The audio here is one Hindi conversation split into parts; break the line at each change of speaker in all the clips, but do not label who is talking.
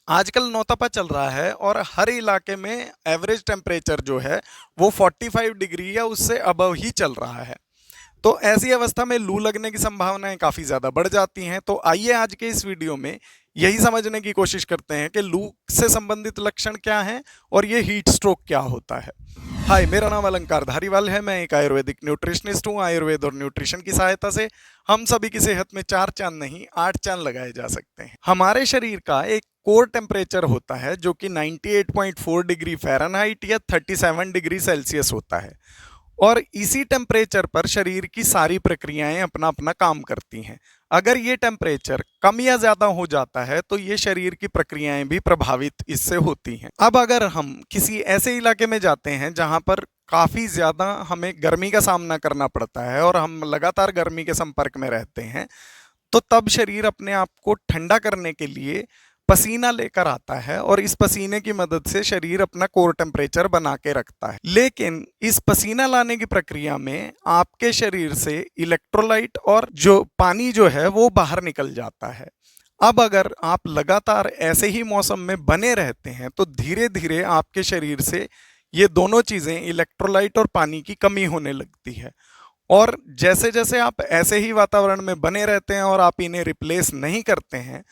आजकल नौतपा चल रहा है और हर इलाके में एवरेज टेम्परेचर जो है वो 45 डिग्री या उससे अबव ही चल रहा है। तो ऐसी अवस्था में लू लगने की संभावनाएं काफ़ी ज़्यादा बढ़ जाती हैं। तो आइए आज के इस वीडियो में यही समझने की कोशिश करते हैं कि लू से संबंधित लक्षण क्या हैं और ये हीट स्ट्रोक क्या होता है। हाय, मेरा नाम अलंकार धारीवाल है। मैं एक आयुर्वेदिक न्यूट्रिशनिस्ट हूँ। आयुर्वेद और न्यूट्रिशन की सहायता से हम सभी की सेहत में 4 चांद नहीं 8 चांद लगाए जा सकते हैं। हमारे शरीर का एक कोर टेम्परेचर होता है जो कि 98.4 डिग्री फ़ारेनहाइट या 37 डिग्री सेल्सियस होता है और इसी टेम्परेचर पर शरीर की सारी प्रक्रियाएं अपना अपना काम करती हैं। अगर ये टेम्परेचर कम या ज़्यादा हो जाता है तो ये शरीर की प्रक्रियाएं भी प्रभावित इससे होती हैं। अब अगर हम किसी ऐसे इलाके में जाते हैं जहां पर काफ़ी ज़्यादा हमें गर्मी का सामना करना पड़ता है और हम लगातार गर्मी के संपर्क में रहते हैं, तो तब शरीर अपने आप को ठंडा करने के लिए पसीना लेकर आता है और इस पसीने की मदद से शरीर अपना कोर टेम्परेचर बना के रखता है। लेकिन इस पसीना लाने की प्रक्रिया में आपके शरीर से इलेक्ट्रोलाइट और जो पानी जो है वो बाहर निकल जाता है। अब अगर आप लगातार ऐसे ही मौसम में बने रहते हैं तो धीरे धीरे आपके शरीर से ये दोनों चीज़ें इलेक्ट्रोलाइट और पानी की कमी होने लगती है और जैसे जैसे आप ऐसे ही वातावरण में बने रहते हैं और आप इन्हें रिप्लेस नहीं करते हैं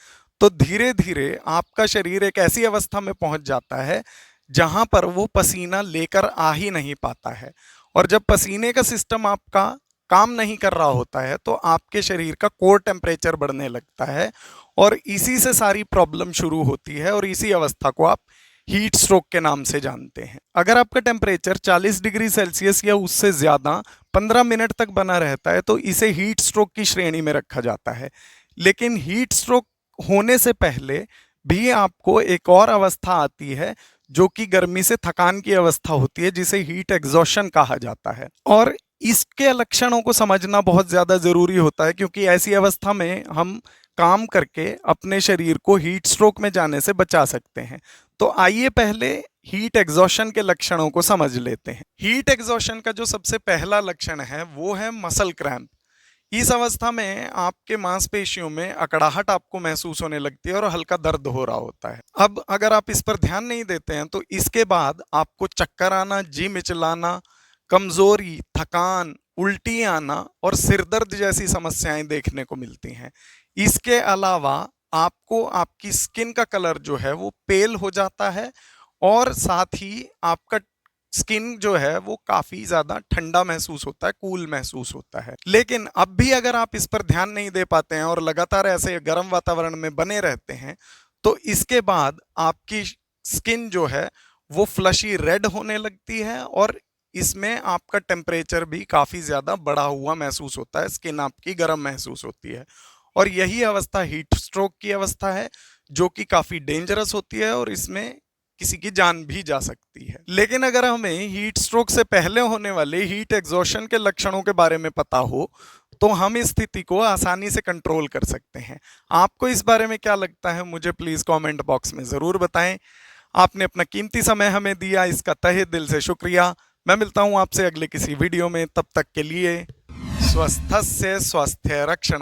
तो धीरे धीरे आपका शरीर एक ऐसी अवस्था में पहुंच जाता है जहां पर वो पसीना लेकर आ ही नहीं पाता है। और जब पसीने का सिस्टम आपका काम नहीं कर रहा होता है तो आपके शरीर का कोर टेम्परेचर बढ़ने लगता है और इसी से सारी प्रॉब्लम शुरू होती है और इसी अवस्था को आप हीट स्ट्रोक के नाम से जानते हैं। अगर आपका टेम्परेचर 40 डिग्री सेल्सियस या उससे ज़्यादा 15 मिनट तक बना रहता है तो इसे हीट स्ट्रोक की श्रेणी में रखा जाता है। लेकिन हीट स्ट्रोक होने से पहले भी आपको एक और अवस्था आती है जो कि गर्मी से थकान की अवस्था होती है, जिसे हीट एग्जॉशन कहा जाता है। और इसके लक्षणों को समझना बहुत ज़्यादा ज़रूरी होता है क्योंकि ऐसी अवस्था में हम काम करके अपने शरीर को हीट स्ट्रोक में जाने से बचा सकते हैं। तो आइए पहले हीट एग्जॉशन के लक्षणों को समझ लेते हैं। हीट एग्जॉशन का जो सबसे पहला लक्षण है वो है मसल क्रैम्प। इस अवस्था में आपके मांसपेशियों में अकड़ाहट आपको महसूस होने लगती है और हल्का दर्द हो रहा होता है। अब अगर आप इस पर ध्यान नहीं देते हैं तो इसके बाद आपको चक्कर आना, जी मिचलाना, कमजोरी, थकान, उल्टी आना और सिरदर्द जैसी समस्याएं देखने को मिलती हैं। इसके अलावा आपको आपकी स्किन का कलर जो है वो पेल हो जाता है और साथ ही आपका स्किन जो है वो काफी ज्यादा ठंडा महसूस होता है, कूल महसूस होता है। लेकिन अब भी अगर आप इस पर ध्यान नहीं दे पाते हैं और लगातार ऐसे गर्म वातावरण में बने रहते हैं तो इसके बाद आपकी स्किन जो है वो फ्लशी रेड होने लगती है और इसमें आपका टेम्परेचर भी काफी ज्यादा बढ़ा हुआ महसूस होता है, स्किन आपकी गर्म महसूस होती है। और यही अवस्था हीट स्ट्रोक की अवस्था है जो कि काफी डेंजरस होती है और इसमें किसी की जान भी जा सकती है। लेकिन अगर हमें हीट स्ट्रोक से पहले होने वाले हीट एग्जॉशन के लक्षणों के बारे में पता हो तो हम इस स्थिति को आसानी से कंट्रोल कर सकते हैं। आपको इस बारे में क्या लगता है, मुझे प्लीज कमेंट बॉक्स में जरूर बताएं। आपने अपना कीमती समय हमें दिया, इसका तहे दिल से शुक्रिया। मैं मिलता हूं आपसे अगले किसी वीडियो में, तब तक के लिए स्वस्थस्य स्वास्थ्य रक्षणम।